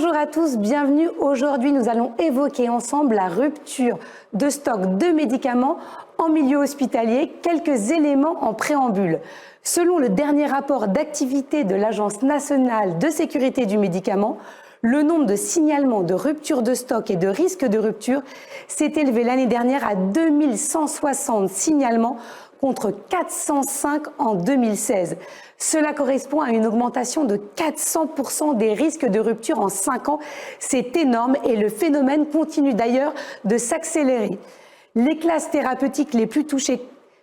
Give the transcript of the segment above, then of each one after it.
Bonjour à tous, bienvenue. Aujourd'hui, nous allons évoquer ensemble la rupture de stock de médicaments en milieu hospitalier. Quelques éléments en préambule. Selon le dernier rapport d'activité de l'Agence nationale de sécurité du médicament, le nombre de signalements de rupture de stock et de risque de rupture s'est élevé l'année dernière à 2160 signalements contre 405 en 2016. Cela correspond à une augmentation de 400% des risques de rupture en 5 ans. C'est énorme et le phénomène continue d'ailleurs de s'accélérer. Les classes thérapeutiques les plus touchées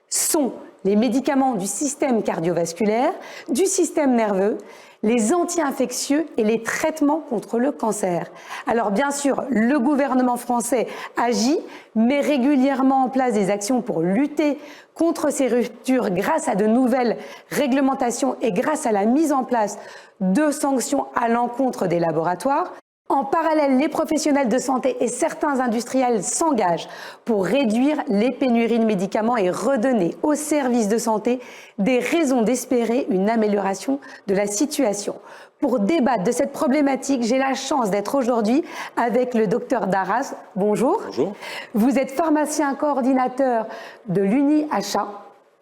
sont les médicaments du système cardiovasculaire, du système nerveux, les anti-infectieux et les traitements contre le cancer. Alors bien sûr, le gouvernement français agit, met régulièrement en place des actions pour lutter contre ces ruptures grâce à de nouvelles réglementations et grâce à la mise en place de sanctions à l'encontre des laboratoires. En parallèle, les professionnels de santé et certains industriels s'engagent pour réduire les pénuries de médicaments et redonner aux services de santé des raisons d'espérer une amélioration de la situation. Pour débattre de cette problématique, j'ai la chance d'être aujourd'hui avec le docteur Darras. Bonjour. Bonjour. Vous êtes pharmacien coordinateur de l'UNI-HA.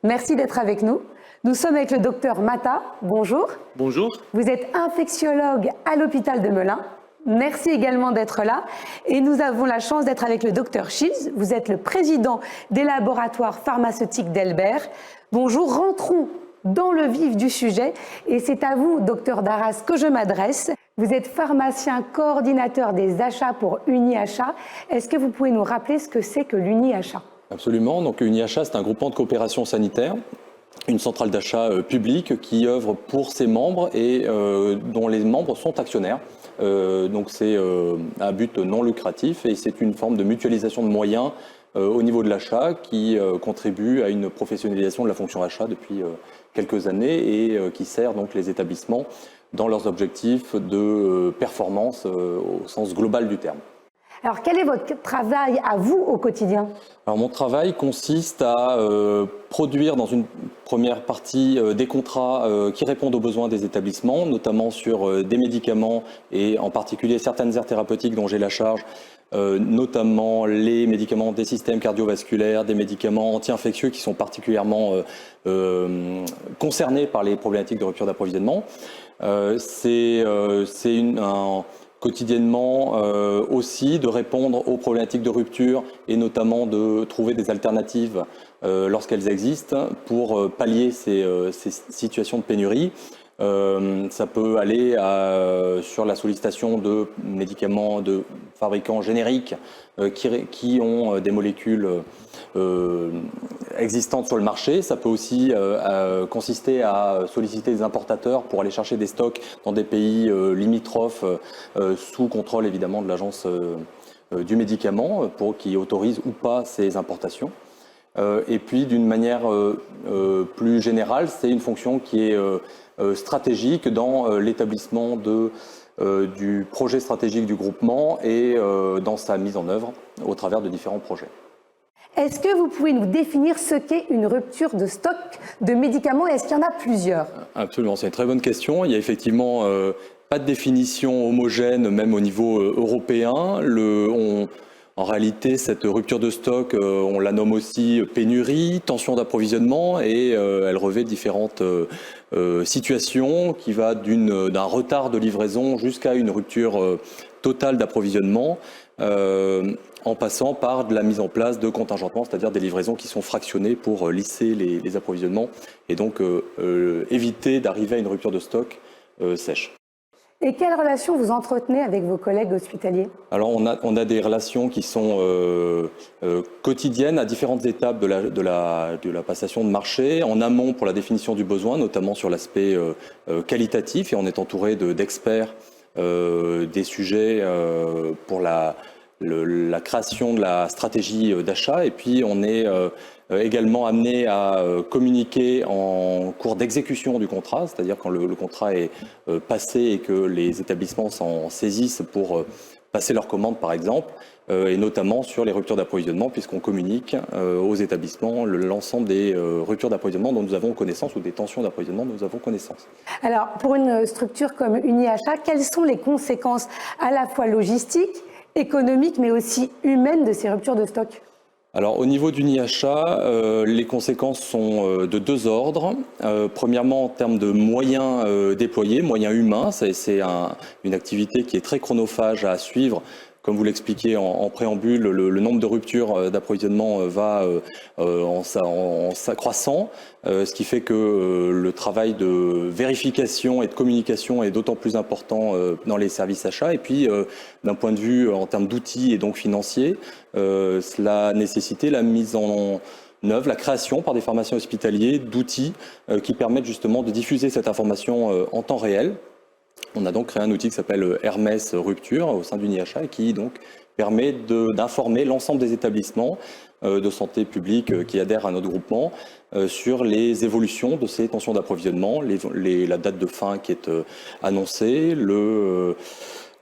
Merci d'être avec nous. Nous sommes avec le docteur Mata. Bonjour. Bonjour. Vous êtes infectiologue à l'hôpital de Melun. Merci également d'être là. Et nous avons la chance d'être avec le docteur Shields. Vous êtes le président des laboratoires pharmaceutiques d'Elbert. Bonjour, rentrons dans le vif du sujet. Et c'est à vous, docteur Darras, que je m'adresse. Vous êtes pharmacien coordinateur des achats pour UNI-HA. Est-ce que vous pouvez nous rappeler ce que c'est que l'UNI-HA ? Absolument. Donc UNI-HA, c'est un groupement de coopération sanitaire, une centrale d'achat publique qui œuvre pour ses membres et dont les membres sont actionnaires. Donc c'est un but non lucratif et c'est une forme de mutualisation de moyens au niveau de l'achat qui contribue à une professionnalisation de la fonction achat depuis quelques années et qui sert donc les établissements dans leurs objectifs de performance au sens global du terme. Alors, quel est votre travail à vous au quotidien ? Alors, mon travail consiste à produire dans une première partie des contrats qui répondent aux besoins des établissements, notamment sur des médicaments et en particulier certaines aires thérapeutiques dont j'ai la charge, notamment les médicaments des systèmes cardiovasculaires, des médicaments anti-infectieux qui sont particulièrement concernés par les problématiques de rupture d'approvisionnement. Quotidiennement aussi de répondre aux problématiques de rupture et notamment de trouver des alternatives lorsqu'elles existent pour pallier ces situations de pénurie. Ça peut aller sur la sollicitation de médicaments de fabricants génériques qui ont des molécules existantes sur le marché. Ça peut aussi consister à solliciter des importateurs pour aller chercher des stocks dans des pays limitrophes sous contrôle évidemment de l'agence du médicament qui autorise ou pas ces importations. Et puis d'une manière plus générale, c'est une fonction qui est stratégique dans l'établissement du projet stratégique du groupement et dans sa mise en œuvre au travers de différents projets. Est-ce que vous pouvez nous définir ce qu'est une rupture de stock de médicaments et est-ce qu'il y en a plusieurs ? Absolument, c'est une très bonne question. Il y a effectivement pas de définition homogène, même au niveau européen. En réalité, cette rupture de stock, on la nomme aussi pénurie, tension d'approvisionnement et elle revêt différentes situations qui va d'un retard de livraison jusqu'à une rupture totale d'approvisionnement en passant par de la mise en place de contingentements, c'est-à-dire des livraisons qui sont fractionnées pour lisser les approvisionnements et donc éviter d'arriver à une rupture de stock sèche. Et quelles relations vous entretenez avec vos collègues hospitaliers ? Alors on a des relations qui sont quotidiennes à différentes étapes de la passation de marché, en amont pour la définition du besoin, notamment sur l'aspect qualitatif, et on est entouré d'experts des sujets pour la création de la stratégie d'achat, et puis on est également amené à communiquer en cours d'exécution du contrat, c'est-à-dire quand le contrat est passé et que les établissements s'en saisissent pour passer leurs commandes par exemple, et notamment sur les ruptures d'approvisionnement, puisqu'on communique aux établissements l'ensemble des ruptures d'approvisionnement dont nous avons connaissance ou des tensions d'approvisionnement dont nous avons connaissance. Alors, pour une structure comme UniAchat, quelles sont les conséquences à la fois logistiques, économiques, mais aussi humaines de ces ruptures de stock ? Alors au niveau d'UniAchat, les conséquences sont de deux ordres. Premièrement, en termes de moyens déployés, moyens humains, c'est une activité qui est très chronophage à suivre. Comme vous l'expliquiez en préambule, le nombre de ruptures d'approvisionnement va en s'accroissant, ce qui fait que le travail de vérification et de communication est d'autant plus important dans les services achats. Et puis, d'un point de vue en termes d'outils et donc financiers, cela nécessitait la mise en œuvre, la création par des pharmaciens hospitaliers d'outils qui permettent justement de diffuser cette information en temps réel. On a donc créé un outil qui s'appelle Hermès Rupture au sein d'UniAchat et qui donc permet d'informer l'ensemble des établissements de santé publique qui adhèrent à notre groupement sur les évolutions de ces tensions d'approvisionnement, la date de fin qui est annoncée,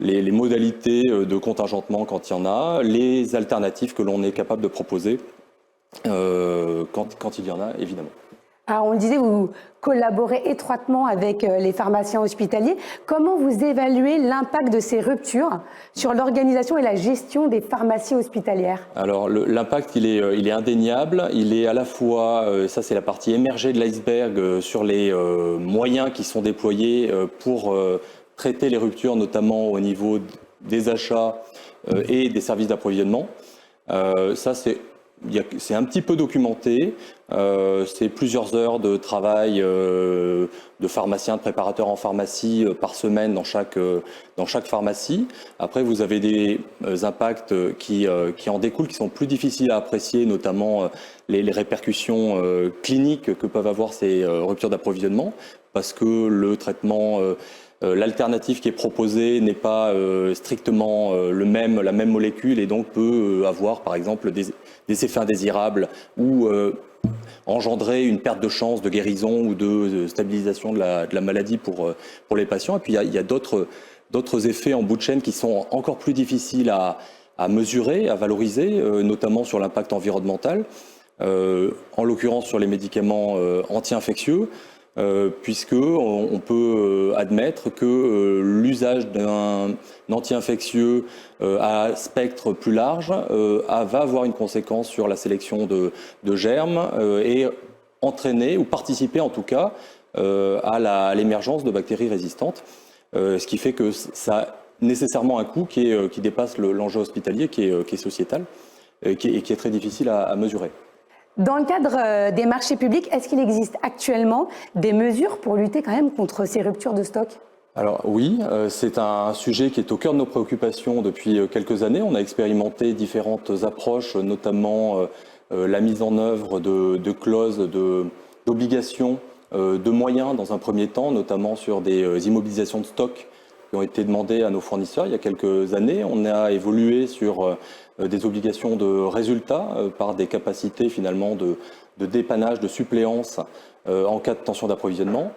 les modalités de contingentement quand il y en a, les alternatives que l'on est capable de proposer quand il y en a, évidemment. Alors, on le disait, vous collaborez étroitement avec les pharmaciens hospitaliers. Comment vous évaluez l'impact de ces ruptures sur l'organisation et la gestion des pharmacies hospitalières ? Alors, l'impact, il est indéniable. Il est à la fois, ça c'est la partie émergée de l'iceberg, sur les moyens qui sont déployés pour traiter les ruptures, notamment au niveau des achats et des services d'approvisionnement. Ça, c'est un petit peu documenté, c'est plusieurs heures de travail de pharmaciens, de préparateurs en pharmacie par semaine dans chaque pharmacie. Après, vous avez des impacts qui en découlent, qui sont plus difficiles à apprécier, notamment les répercussions cliniques que peuvent avoir ces ruptures d'approvisionnement, parce que le traitement l'alternative qui est proposée n'est pas strictement la même molécule et donc peut avoir par exemple des effets indésirables ou engendrer une perte de chance de guérison ou de stabilisation de la maladie pour les patients. Et puis il y a d'autres effets en bout de chaîne qui sont encore plus difficiles à mesurer, à valoriser, notamment sur l'impact environnemental, en l'occurrence sur les médicaments anti-infectieux. Puisque on peut admettre que l'usage d'un anti-infectieux à spectre plus large va avoir une conséquence sur la sélection de germes et entraîner ou participer en tout cas à l'émergence de bactéries résistantes, ce qui fait que ça a nécessairement un coût qui dépasse l'enjeu hospitalier, qui est sociétal et qui est très difficile à mesurer. Dans le cadre des marchés publics, est-ce qu'il existe actuellement des mesures pour lutter quand même contre ces ruptures de stock ? Alors oui, c'est un sujet qui est au cœur de nos préoccupations depuis quelques années. On a expérimenté différentes approches, notamment la mise en œuvre de clauses d'obligations de moyens dans un premier temps, notamment sur des immobilisations de stock qui ont été demandées à nos fournisseurs il y a quelques années. On a évolué sur des obligations de résultats par des capacités finalement de dépannage, de suppléance en cas de tension d'approvisionnement,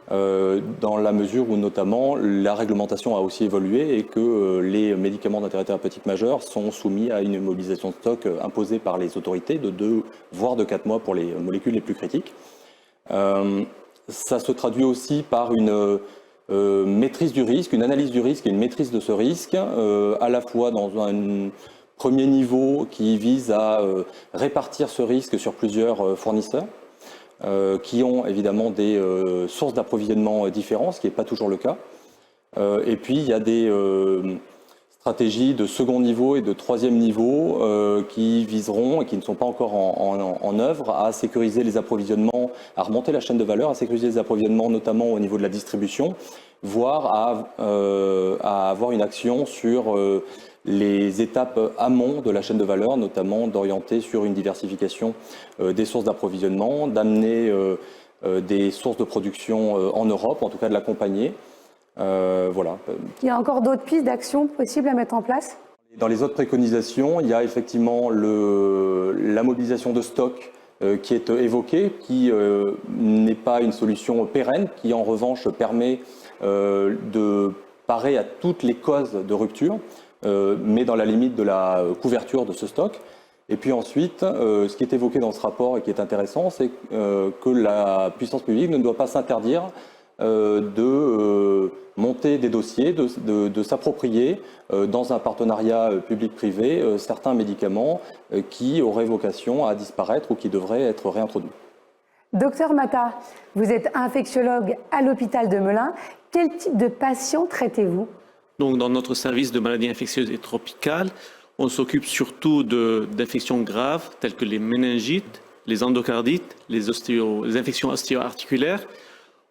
dans la mesure où notamment la réglementation a aussi évolué et que les médicaments d'intérêt thérapeutique majeur sont soumis à une immobilisation de stock imposée par les autorités de 2 voire de 4 mois pour les molécules les plus critiques. Ça se traduit aussi par une maîtrise du risque, une analyse du risque et une maîtrise de ce risque, à la fois dans un premier niveau qui vise à répartir ce risque sur plusieurs fournisseurs, qui ont évidemment des sources d'approvisionnement différentes, ce qui n'est pas toujours le cas. Et puis il y a des stratégies de second niveau et de troisième niveau qui viseront, et qui ne sont pas encore en œuvre, à sécuriser les approvisionnements, à remonter la chaîne de valeur, à sécuriser les approvisionnements notamment au niveau de la distribution, voire à avoir une action sur les étapes amont de la chaîne de valeur, notamment d'orienter sur une diversification des sources d'approvisionnement, d'amener des sources de production en Europe, en tout cas de l'accompagner. Voilà. Il y a encore d'autres pistes d'action possibles à mettre en place ? Dans les autres préconisations, il y a effectivement la mobilisation de stock qui est évoquée, qui n'est pas une solution pérenne, qui en revanche permet de parer à toutes les causes de rupture. mais dans la limite de la couverture de ce stock. Et puis ensuite, ce qui est évoqué dans ce rapport et qui est intéressant, c'est que la puissance publique ne doit pas s'interdire de monter des dossiers, de s'approprier dans un partenariat public-privé certains médicaments qui auraient vocation à disparaître ou qui devraient être réintroduits. Docteur Mata, vous êtes infectiologue à l'hôpital de Melun. Quel type de patients traitez-vous? Donc, dans notre service de maladies infectieuses et tropicales, on s'occupe surtout d'infections graves telles que les méningites, les endocardites, les infections ostéo-articulaires.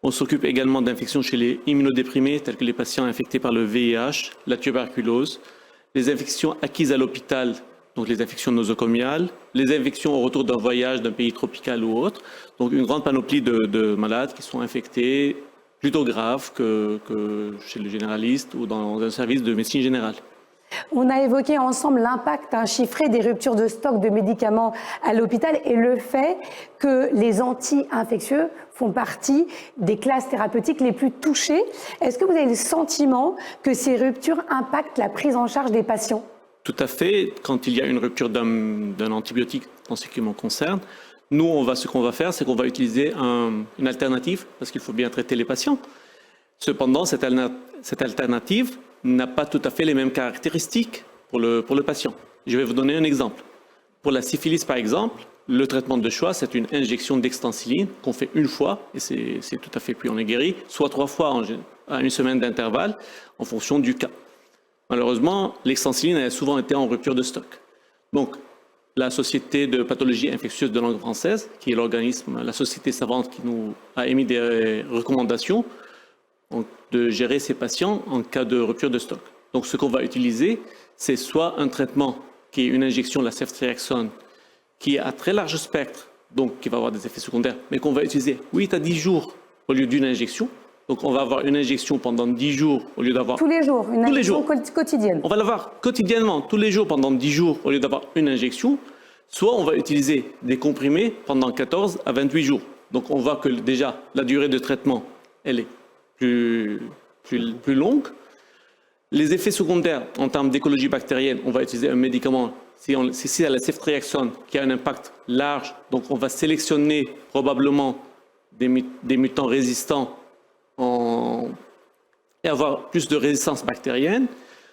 On s'occupe également d'infections chez les immunodéprimés tels que les patients infectés par le VIH, la tuberculose, les infections acquises à l'hôpital, donc les infections nosocomiales, les infections au retour d'un voyage d'un pays tropical ou autre. Donc une grande panoplie de malades qui sont infectés plutôt graves que chez le généraliste ou dans un service de médecine générale. On a évoqué ensemble l'impact chiffré des ruptures de stock de médicaments à l'hôpital et le fait que les anti-infectieux font partie des classes thérapeutiques les plus touchées. Est-ce que vous avez le sentiment que ces ruptures impactent la prise en charge des patients? Tout à fait. Quand il y a une rupture d'un antibiotique, en ce qui me concerne, nous, ce qu'on va faire, c'est qu'on va utiliser une alternative parce qu'il faut bien traiter les patients. Cependant, cette alternative n'a pas tout à fait les mêmes caractéristiques pour le patient. Je vais vous donner un exemple. Pour la syphilis, par exemple, le traitement de choix, c'est une injection d'extensiline qu'on fait une fois, et c'est tout à fait puis on est guéri, soit 3 fois à une semaine d'intervalle, en fonction du cas. Malheureusement, l'extensiline a souvent été en rupture de stock. Donc, la Société de pathologie infectieuse de langue française, qui est l'organisme, la société savante qui nous a émis des recommandations, de gérer ces patients en cas de rupture de stock. Donc, ce qu'on va utiliser, c'est soit un traitement qui est une injection de la ceftriaxone, qui est à très large spectre, donc qui va avoir des effets secondaires, mais qu'on va utiliser 8 à 10 jours au lieu d'une injection. Donc, on va avoir une injection pendant 10 jours au lieu d'avoir... Tous les jours, une injection quotidienne. On va l'avoir quotidiennement, tous les jours pendant 10 jours au lieu d'avoir une injection. Soit on va utiliser des comprimés pendant 14 à 28 jours. Donc, on voit que déjà, la durée de traitement, elle est plus longue. Les effets secondaires en termes d'écologie bactérienne, on va utiliser un médicament, c'est la ceftriaxone, qui a un impact large. Donc on va sélectionner probablement des mutants résistants et avoir plus de résistance bactérienne.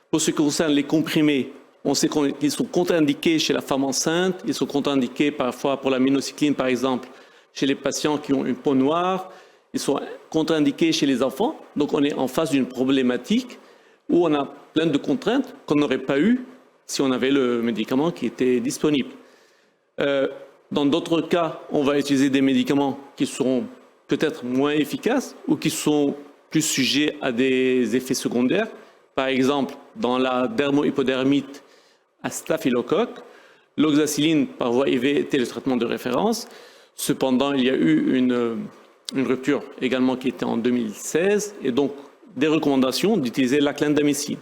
Pour ce qui concerne les comprimés, on sait qu'ils sont contre-indiqués chez la femme enceinte, ils sont contre-indiqués parfois pour la minocycline par exemple, chez les patients qui ont une peau noire, ils sont contre-indiqués chez les enfants. Donc on est en face d'une problématique où on a plein de contraintes qu'on n'aurait pas eues si on avait le médicament qui était disponible. Dans d'autres cas, on va utiliser des médicaments qui seront peut-être moins efficaces ou qui sont plus sujets à des effets secondaires. Par exemple, dans la dermohypodermite à staphylocoque, l'oxacilline par voie IV était le traitement de référence. Cependant, il y a eu une rupture également qui était en 2016 et donc des recommandations d'utiliser la clindamycine.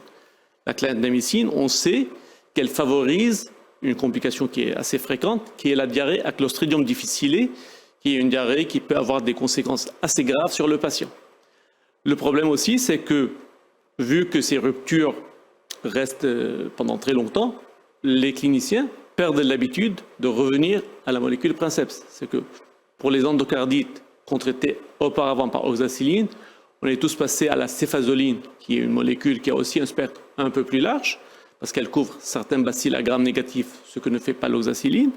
La clindamycine, on sait qu'elle favorise une complication qui est assez fréquente, qui est la diarrhée à Clostridium difficile, qui est une diarrhée qui peut avoir des conséquences assez graves sur le patient. Le problème aussi, c'est que vu que ces ruptures restent pendant très longtemps, les cliniciens perdent l'habitude de revenir à la molécule princeps. C'est que pour les endocardites qu'on traitait auparavant par oxacilline, on est tous passés à la céfazoline, qui est une molécule qui a aussi un spectre un peu plus large, parce qu'elle couvre certains bacilles à gram négatif, ce que ne fait pas l'oxacilline.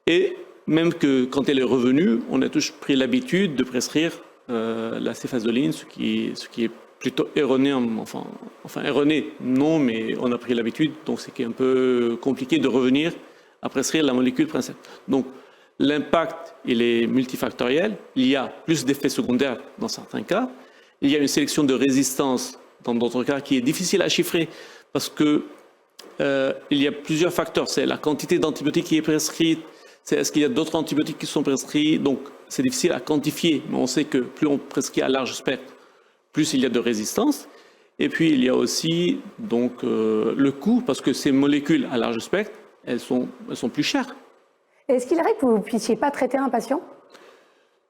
Et même que quand elle est revenue, on a tous pris l'habitude de prescrire la céfazoline, ce qui est plutôt erroné, enfin erroné, non, mais on a pris l'habitude, donc c'est un peu compliqué de revenir à prescrire la molécule princeps. Donc l'impact, il est multifactoriel, il y a plus d'effets secondaires dans certains cas, il y a une sélection de résistance dans d'autres cas qui est difficile à chiffrer parce que il y a plusieurs facteurs, c'est la quantité d'antibiotiques qui est prescrite, c'est est-ce qu'il y a d'autres antibiotiques qui sont prescrits, donc c'est difficile à quantifier, mais on sait que plus on prescrit à large spectre, plus il y a de résistance. Et puis il y a aussi donc, le coût, parce que ces molécules à large spectre, elles sont plus chères. Est-ce qu'il arrive que vous ne puissiez pas traiter un patient?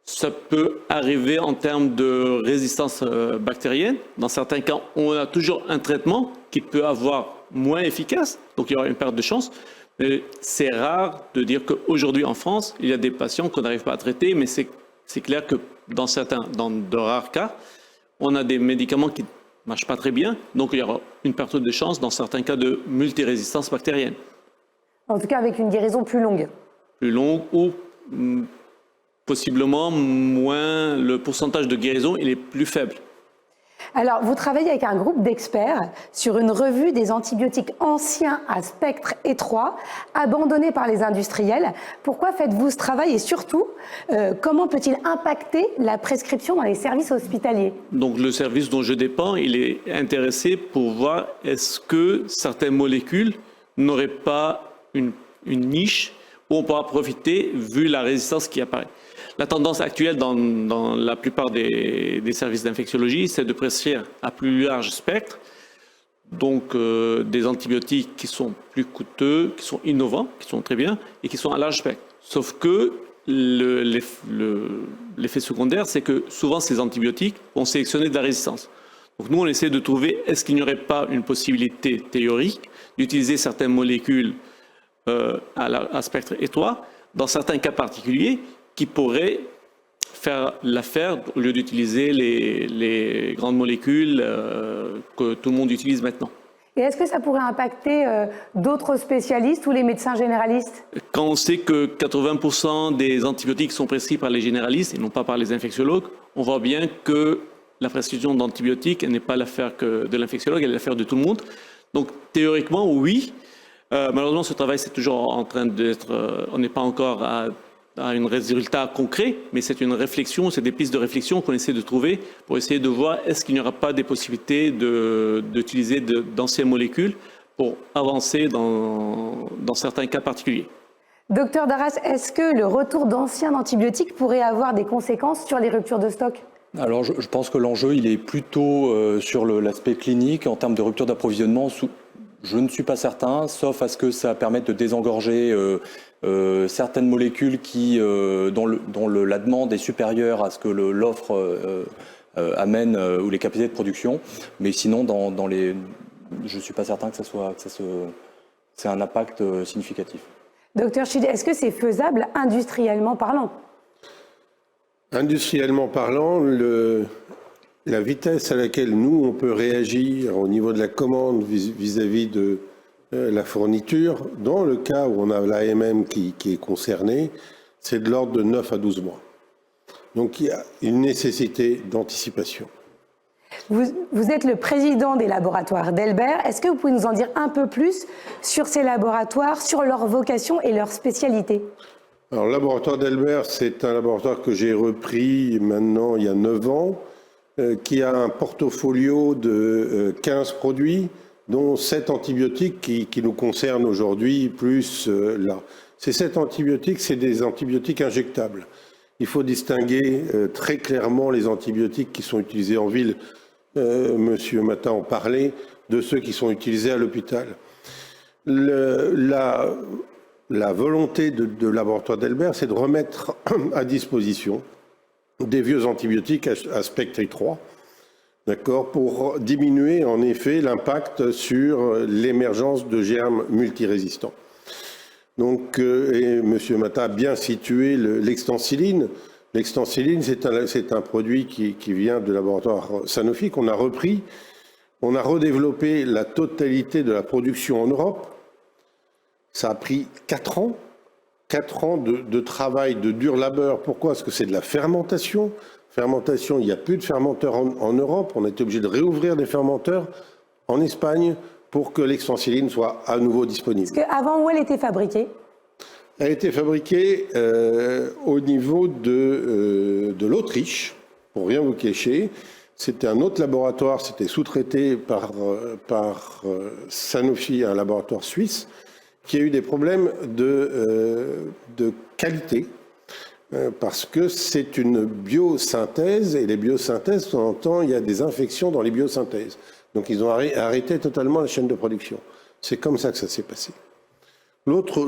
Ça peut arriver en termes de résistance bactérienne. Dans certains cas, on a toujours un traitement qui peut avoir moins efficaces, donc il y aura une perte de chance. Mais c'est rare de dire qu'aujourd'hui en France, il y a des patients qu'on n'arrive pas à traiter, mais c'est clair que dans de rares cas, on a des médicaments qui ne marchent pas très bien, donc il y aura une perte de chance dans certains cas de multirésistance bactérienne. En tout cas, avec une guérison plus longue. Plus longue ou possiblement moins, le pourcentage de guérison il est plus faible. Alors, vous travaillez avec un groupe d'experts sur une revue des antibiotiques anciens à spectre étroit, abandonnés par les industriels. Pourquoi faites-vous ce travail et surtout, comment peut-il impacter la prescription dans les services hospitaliers? Donc, le service dont je dépends, il est intéressé pour voir est-ce que certaines molécules n'auraient pas une niche où on pourra profiter vu la résistance qui apparaît. La tendance actuelle dans la plupart des services d'infectiologie, c'est de prescrire à plus large spectre, donc des antibiotiques qui sont plus coûteux, qui sont innovants, qui sont très bien, et qui sont à large spectre. Sauf que l'effet secondaire, c'est que souvent ces antibiotiques vont sélectionner de la résistance. Donc nous, on essaie de trouver, est-ce qu'il n'y aurait pas une possibilité théorique d'utiliser certaines molécules à spectre étroit, dans certains cas particuliers, qui pourraient faire l'affaire au lieu d'utiliser les grandes molécules que tout le monde utilise maintenant. Et est-ce que ça pourrait impacter d'autres spécialistes ou les médecins généralistes? Quand on sait que 80% des antibiotiques sont prescrits par les généralistes et non pas par les infectiologues, on voit bien que la prescription d'antibiotiques n'est pas l'affaire que de l'infectiologue, elle est l'affaire de tout le monde. Donc théoriquement, oui. Malheureusement, ce travail, c'est toujours en train d'être... on n'est pas encore à un résultat concret, mais c'est une réflexion, c'est des pistes de réflexion qu'on essaie de trouver pour essayer de voir est-ce qu'il n'y aura pas des possibilités d'utiliser d'anciennes molécules pour avancer dans certains cas particuliers. Docteur Darras, est-ce que le retour d'anciens antibiotiques pourrait avoir des conséquences sur les ruptures de stock? Alors je pense que l'enjeu il est plutôt sur l'aspect clinique en termes de rupture d'approvisionnement. Je ne suis pas certain, sauf à ce que ça permette de désengorger certaines molécules dont la demande est supérieure à ce que l'offre amène ou les capacités de production. Mais sinon, je ne suis pas certain que c'est un impact significatif. Docteur Chide, est-ce que c'est faisable industriellement parlant? Industriellement parlant, la vitesse à laquelle nous, on peut réagir au niveau de la commande vis-à-vis de la fourniture, dans le cas où on a l'AMM qui est concerné, c'est de l'ordre de 9 à 12 mois. Donc il y a une nécessité d'anticipation. Vous êtes le président des laboratoires d'Elbert. Est-ce que vous pouvez nous en dire un peu plus sur ces laboratoires, sur leur vocation et leur spécialité? Alors, le laboratoire d'Elbert, c'est un laboratoire que j'ai repris maintenant il y a 9 ans, qui a un portfolio de 15 produits, dont 7 antibiotiques qui nous concernent aujourd'hui, plus là. Ces 7 antibiotiques, c'est des antibiotiques injectables. Il faut distinguer très clairement les antibiotiques qui sont utilisés en ville, Monsieur Matin en parlait, de ceux qui sont utilisés à l'hôpital. La volonté de laboratoire d'Elbert, c'est de remettre à disposition des vieux antibiotiques à spectre étroit, d'accord, pour diminuer en effet l'impact sur l'émergence de germes multirésistants. Donc, et M. Mata a bien situé l'extensiline. L'extensiline, c'est un produit qui vient du laboratoire Sanofi, qu'on a repris. On a redéveloppé la totalité de la production en Europe. Ça a pris 4 ans. 4 ans de travail, de dur labeur. Pourquoi? Parce que c'est de la fermentation. Fermentation, il n'y a plus de fermenteurs en Europe. On a été obligé de réouvrir des fermenteurs en Espagne pour que l'extensiline soit à nouveau disponible. Parce qu'avant, où elle était fabriquée? Elle était fabriquée au niveau de l'Autriche, pour rien vous cacher. C'était un autre laboratoire, c'était sous-traité par Sanofi, un laboratoire suisse, qui a eu des problèmes de qualité, parce que c'est une biosynthèse, et les biosynthèses, de temps en temps, il y a des infections dans les biosynthèses. Donc ils ont arrêté totalement la chaîne de production. C'est comme ça que ça s'est passé. L'autre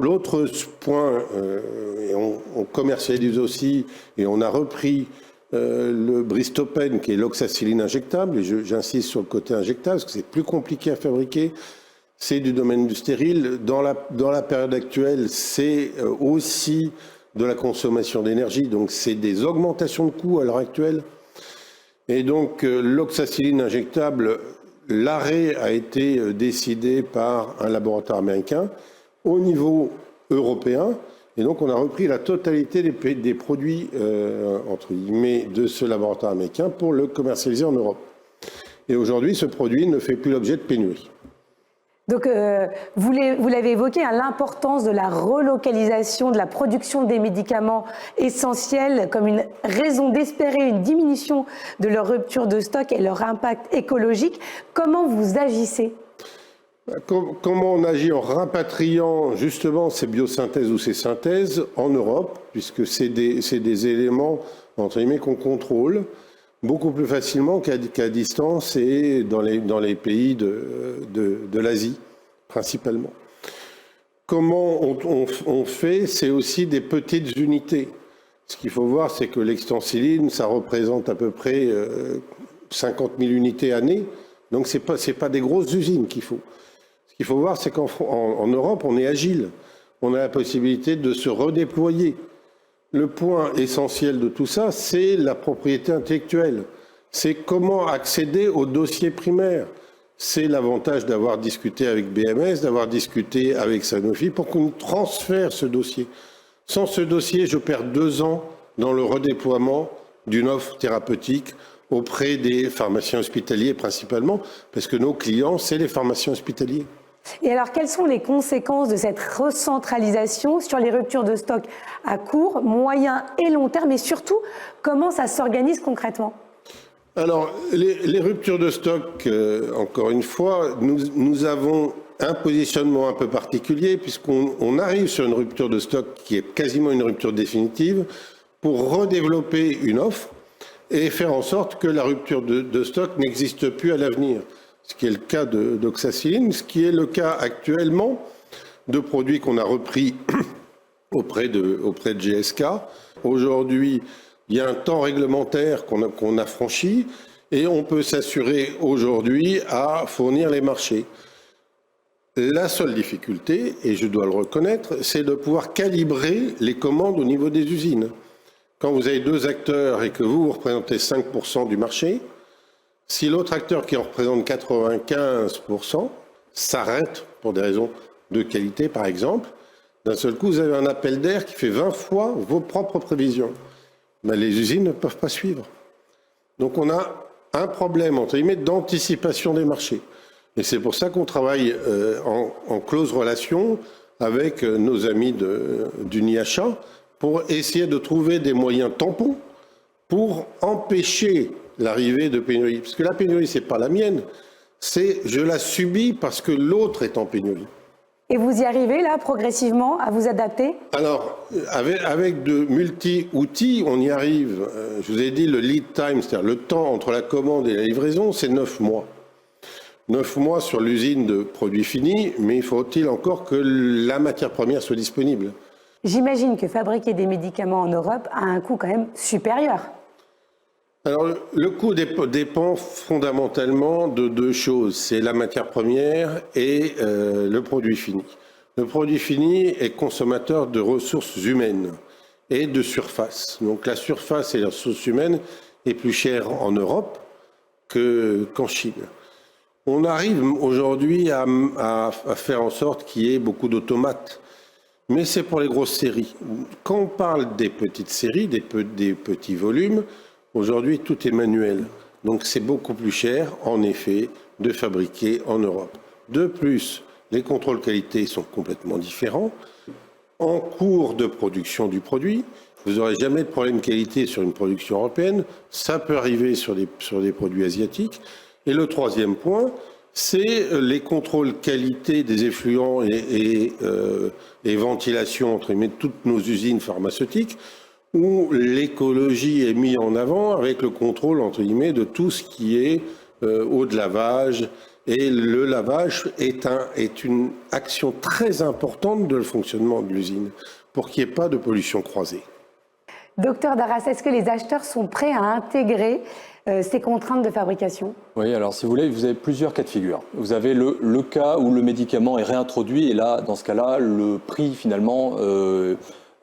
point, et on commercialise aussi, et on a repris le Bristopen, qui est l'oxacilline injectable, et j'insiste sur le côté injectable, parce que c'est plus compliqué à fabriquer. c'est du domaine du stérile. Dans la période actuelle, c'est aussi de la consommation d'énergie, donc c'est des augmentations de coûts à l'heure actuelle. Et donc l'oxacilline injectable, l'arrêt a été décidé par un laboratoire américain au niveau européen. Et donc on a repris la totalité des produits, entre guillemets, de ce laboratoire américain pour le commercialiser en Europe. Et aujourd'hui, ce produit ne fait plus l'objet de pénurie. Donc, vous l'avez évoqué, hein, l'importance de la relocalisation de la production des médicaments essentiels comme une raison d'espérer une diminution de leur rupture de stock et leur impact écologique. Comment vous agissez ? Comment on agit en rapatriant justement ces biosynthèses ou ces synthèses en Europe, puisque c'est des éléments, entre guillemets, qu'on contrôle beaucoup plus facilement qu'à distance et dans les pays de l'Asie, principalement. Comment on fait? C'est aussi des petites unités. Ce qu'il faut voir, c'est que l'extensiline, ça représente à peu près 50 000 unités années. Donc, c'est pas des grosses usines qu'il faut. Ce qu'il faut voir, c'est qu'en Europe, on est agile. On a la possibilité de se redéployer. Le point essentiel de tout ça, c'est la propriété intellectuelle. C'est comment accéder au dossier primaire. C'est l'avantage d'avoir discuté avec BMS, d'avoir discuté avec Sanofi pour qu'on transfère ce dossier. Sans ce dossier, je perds 2 ans dans le redéploiement d'une offre thérapeutique auprès des pharmaciens hospitaliers principalement, parce que nos clients, c'est les pharmaciens hospitaliers. Et alors, quelles sont les conséquences de cette recentralisation sur les ruptures de stock à court, moyen et long terme, et surtout, comment ça s'organise concrètement ? Alors, les ruptures de stock, encore une fois, nous avons un positionnement un peu particulier, puisqu'on arrive sur une rupture de stock qui est quasiment une rupture définitive, pour redévelopper une offre et faire en sorte que la rupture de stock n'existe plus à l'avenir. Ce qui est le cas d'oxacilline, ce qui est le cas actuellement de produits qu'on a repris auprès de GSK. Aujourd'hui, il y a un temps réglementaire qu'on a franchi et on peut s'assurer aujourd'hui à fournir les marchés. La seule difficulté, et je dois le reconnaître, c'est de pouvoir calibrer les commandes au niveau des usines. Quand vous avez 2 acteurs et que vous représentez 5% du marché, si l'autre acteur qui en représente 95% s'arrête pour des raisons de qualité, par exemple, d'un seul coup, vous avez un appel d'air qui fait 20 fois vos propres prévisions. Mais les usines ne peuvent pas suivre. Donc on a un problème, entre guillemets, d'anticipation des marchés. Et c'est pour ça qu'on travaille en close relation avec nos amis d'Uniachat pour essayer de trouver des moyens tampons pour empêcher l'arrivée de pénurie. Parce que la pénurie, c'est pas la mienne, c'est je la subis parce que l'autre est en pénurie. Et vous y arrivez là, progressivement, à vous adapter ? Alors, avec de multi-outils, on y arrive. Je vous ai dit, le lead time, c'est-à-dire le temps entre la commande et la livraison, c'est 9 mois. 9 mois sur l'usine de produits finis, mais faut-il encore que la matière première soit disponible. J'imagine que fabriquer des médicaments en Europe a un coût quand même supérieur. Alors, le coût dépend fondamentalement de 2 choses. C'est la matière première et le produit fini. Le produit fini est consommateur de ressources humaines et de surface. Donc, la surface et les ressources humaines est plus chère en Europe qu'en Chine. On arrive aujourd'hui à faire en sorte qu'il y ait beaucoup d'automates. Mais c'est pour les grosses séries. Quand on parle des petites séries, des petits volumes, aujourd'hui, tout est manuel. Donc, c'est beaucoup plus cher, en effet, de fabriquer en Europe. De plus, les contrôles qualité sont complètement différents. En cours de production du produit, vous n'aurez jamais de problème qualité sur une production européenne. Ça peut arriver sur des produits asiatiques. Et le 3e point, c'est les contrôles qualité des effluents et ventilation entre guillemets, de toutes nos usines pharmaceutiques, où l'écologie est mise en avant avec le contrôle, entre guillemets, de tout ce qui est eau de lavage. Et le lavage est une action très importante de le fonctionnement de l'usine, pour qu'il n'y ait pas de pollution croisée. Docteur Darras, est-ce que les acheteurs sont prêts à intégrer ces contraintes de fabrication? Oui, alors si vous voulez, vous avez plusieurs cas de figure. Vous avez le cas où le médicament est réintroduit et là, dans ce cas-là, le prix finalement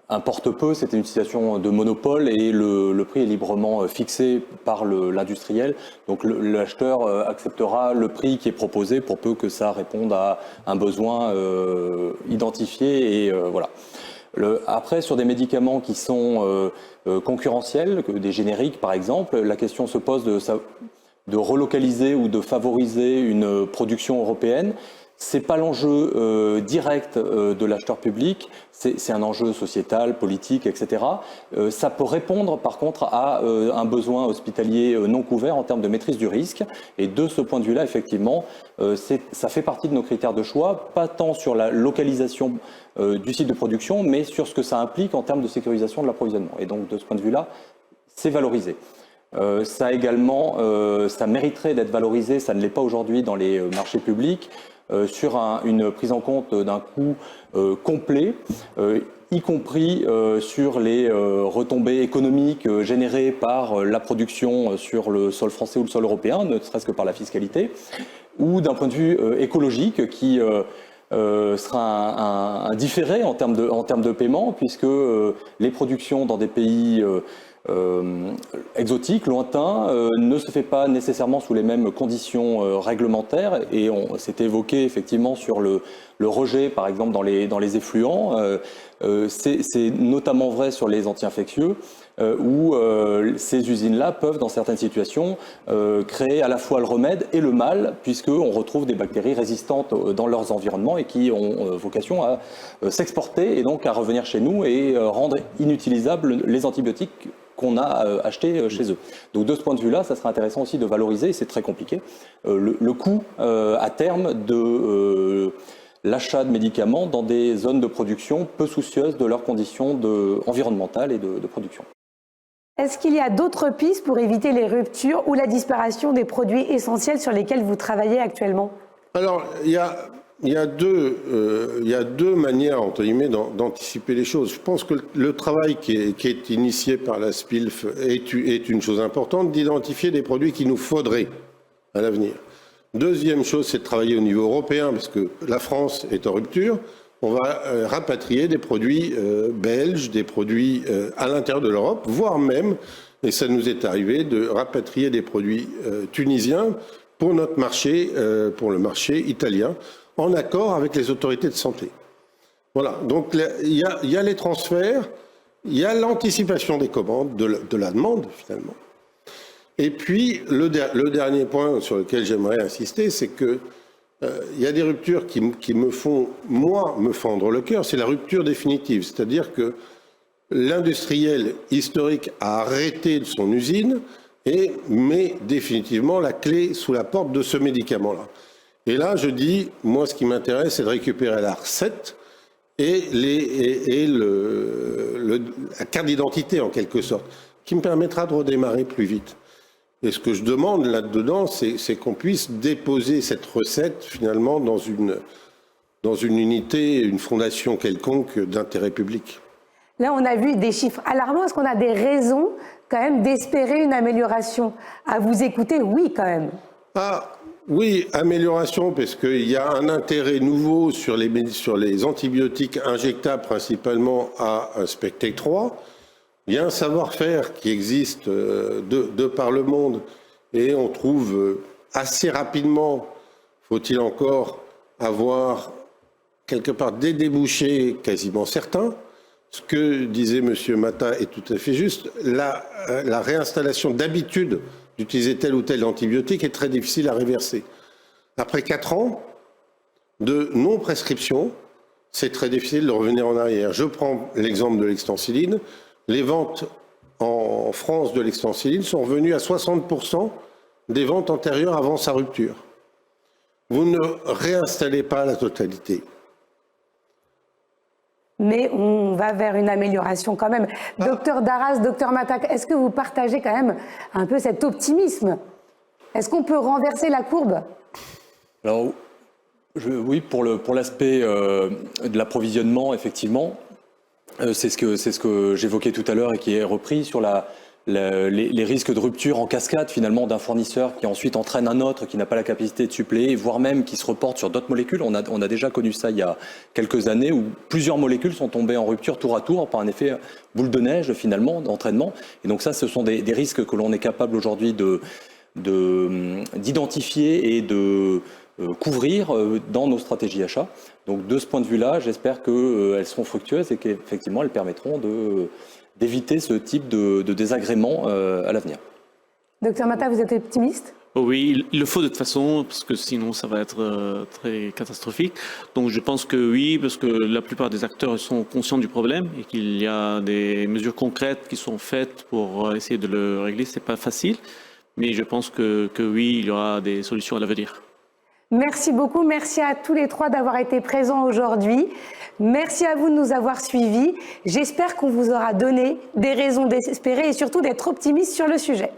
importe peu. C'était une situation de monopole et le prix est librement fixé par l'industriel. Donc l'acheteur acceptera le prix qui est proposé pour peu que ça réponde à un besoin identifié et voilà. Après, sur des médicaments qui sont concurrentiels, des génériques par exemple, la question se pose de relocaliser ou de favoriser une production européenne. C'est pas l'enjeu direct de l'acheteur public, c'est un enjeu sociétal, politique, etc. Ça peut répondre par contre à un besoin hospitalier non couvert en termes de maîtrise du risque. Et de ce point de vue-là, effectivement, ça fait partie de nos critères de choix, pas tant sur la localisation du site de production, mais sur ce que ça implique en termes de sécurisation de l'approvisionnement. Et donc de ce point de vue-là, c'est valorisé. Ça également, ça mériterait d'être valorisé, ça ne l'est pas aujourd'hui dans les marchés publics, sur une prise en compte d'un coût complet, y compris sur les retombées économiques générées par la production sur le sol français ou le sol européen, ne serait-ce que par la fiscalité, ou d'un point de vue écologique qui sera un différé en termes de paiement, puisque les productions dans des pays exotique, lointain, ne se fait pas nécessairement sous les mêmes conditions réglementaires et on s'est évoqué effectivement sur le rejet par exemple dans les effluents, c'est notamment vrai sur les anti-infectieux où ces usines-là peuvent dans certaines situations créer à la fois le remède et le mal puisqu'on retrouve des bactéries résistantes dans leurs environnements et qui ont vocation à s'exporter et donc à revenir chez nous et rendre inutilisables les antibiotiques qu'on a acheté chez eux. Donc de ce point de vue-là, ça sera intéressant aussi de valoriser, et c'est très compliqué, le coût à terme de l'achat de médicaments dans des zones de production peu soucieuses de leurs conditions environnementales et de production. Est-ce qu'il y a d'autres pistes pour éviter les ruptures ou la disparition des produits essentiels sur lesquels vous travaillez actuellement? Alors, il y a deux manières, entre guillemets, d'anticiper les choses. Je pense que le travail qui est initié par la SPILF est une chose importante, d'identifier des produits qu'il nous faudrait à l'avenir. Deuxième chose, c'est de travailler au niveau européen, parce que la France est en rupture. On va rapatrier des produits belges, des produits à l'intérieur de l'Europe, voire même, et ça nous est arrivé, de rapatrier des produits tunisiens pour notre marché, pour le marché italien, en accord avec les autorités de santé. Voilà, donc il y a les transferts, il y a l'anticipation des commandes, de la demande finalement. Et puis le dernier point sur lequel j'aimerais insister, c'est que il y a des ruptures qui me font, moi, me fendre le cœur, c'est la rupture définitive, c'est-à-dire que l'industriel historique a arrêté son usine et met définitivement la clé sous la porte de ce médicament-là. Et là, je dis, moi, ce qui m'intéresse, c'est de récupérer la recette et la carte d'identité, en quelque sorte, qui me permettra de redémarrer plus vite. Et ce que je demande là-dedans, c'est qu'on puisse déposer cette recette, finalement, dans une unité, une fondation quelconque d'intérêt public. Là, on a vu des chiffres alarmants. Est-ce qu'on a des raisons, quand même, d'espérer une amélioration? À vous écouter, oui, quand même. Oui, amélioration, parce qu'il y a un intérêt nouveau sur les antibiotiques injectables, principalement à Spectec 3. Il y a un savoir-faire qui existe de par le monde et on trouve assez rapidement, faut-il encore avoir quelque part des débouchés quasiment certains. Ce que disait M. Matta est tout à fait juste. La réinstallation d'habitude d'utiliser tel ou tel antibiotique est très difficile à réverser. Après 4 ans de non-prescription, c'est très difficile de revenir en arrière. Je prends l'exemple de l'extensiline. Les ventes en France de l'extensiline sont revenues à 60% des ventes antérieures avant sa rupture. Vous ne réinstallez pas la totalité. Mais on va vers une amélioration quand même. Docteur Darras, docteur Matta, est-ce que vous partagez quand même un peu cet optimisme? Est-ce qu'on peut renverser la courbe? Alors, oui, pour l'aspect de l'approvisionnement, effectivement, c'est ce que j'évoquais tout à l'heure et qui est repris sur la les risques de rupture en cascade finalement d'un fournisseur qui ensuite entraîne un autre qui n'a pas la capacité de suppléer, voire même qui se reporte sur d'autres molécules. On a déjà connu ça il y a quelques années où plusieurs molécules sont tombées en rupture tour à tour par un effet boule de neige finalement d'entraînement. Et donc ça, ce sont des risques que l'on est capable aujourd'hui d'identifier et de couvrir dans nos stratégies achats. Donc de ce point de vue-là, j'espère qu'elles seront fructueuses et qu'effectivement elles permettront d'éviter ce type de désagrément à l'avenir. Docteur Matta, vous êtes optimiste ? Oui, il le faut de toute façon, parce que sinon ça va être très catastrophique. Donc je pense que oui, parce que la plupart des acteurs sont conscients du problème et qu'il y a des mesures concrètes qui sont faites pour essayer de le régler. C'est pas facile, mais je pense que oui, il y aura des solutions à l'avenir. Merci beaucoup, merci à tous les trois d'avoir été présents aujourd'hui. Merci à vous de nous avoir suivis. J'espère qu'on vous aura donné des raisons d'espérer et surtout d'être optimiste sur le sujet.